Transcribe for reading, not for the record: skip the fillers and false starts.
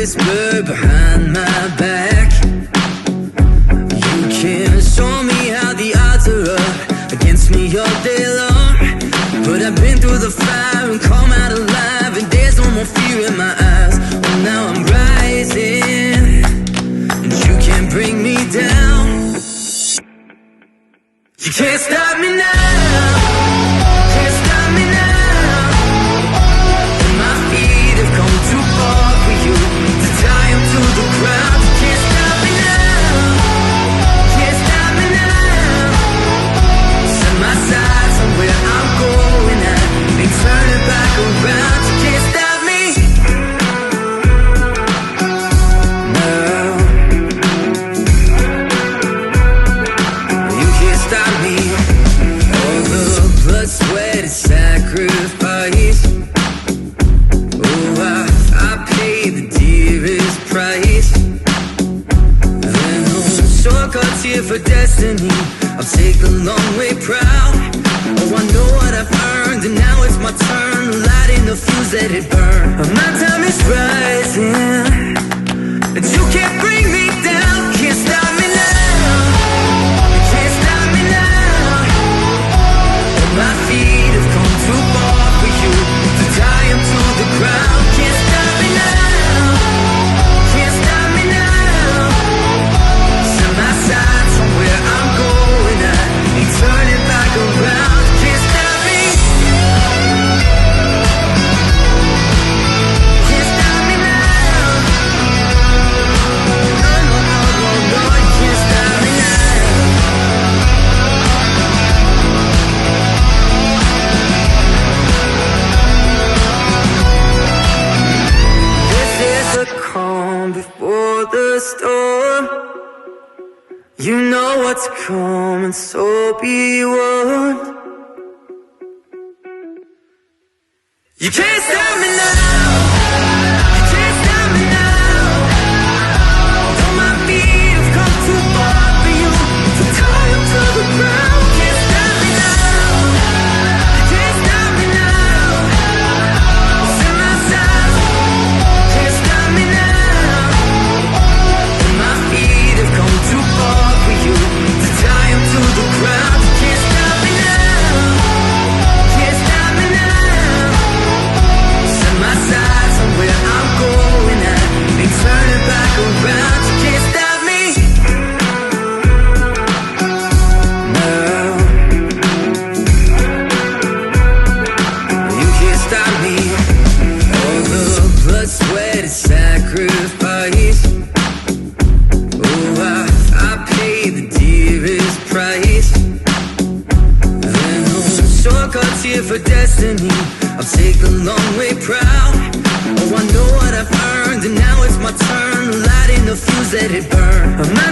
whisper behind my back. You can show me how the odds are up against me all day long, but I've been through the fire and come out alive, and there's no more fear in my eyes. Oh, now I'm rising, and you can't bring me down. You can't stop me now. Can't stop me now. And my feet have come too far for you to tie them to the ground. You can't stop me now. Can't stop me now. Set my sights on where I'm going at and turn it back around. You can't stop me now. You can't stop me. All the blood, sweat, and sacrifice. Oh, I paid the dearest price. There no shortcuts here for destiny. I'll take the long way proud. Oh, I know what I've earned, and now it's my turn. Lighting the fuse, let it burn. My time is rising, and you can't bring me down. Can't stop me now. Can't stop me now. My feet have come too far for you to tie them to the ground. Can't stop me now. Can't stop me now. Set my sights on where I'm going at and turn it back around. Can't stop me. Can't stop me now. No, no, no, no, no, you can't stop me now. This is the calm before the storm. You know what's coming, so be warned. You can't stop me now. You can't stop me now. Though my feet have come too far for you to tie them to the ground. Can't stop me now. You can't stop me now. Set my sights. Can't stop me now. My feet have come too far for you to tie them to the ground. You can't stop me now. Can't stop me now. Set my sights on where I'm going at and turn it back around. You can't stop me now. You can't stop me. All the blood, sweat, and sacrifice. Oh, I paid the dearest price. There no shortcuts here for destiny. I'll take the long way proud. Oh, I know what I've earned, and now it's my turn. Lighting the fuse, let it burn. My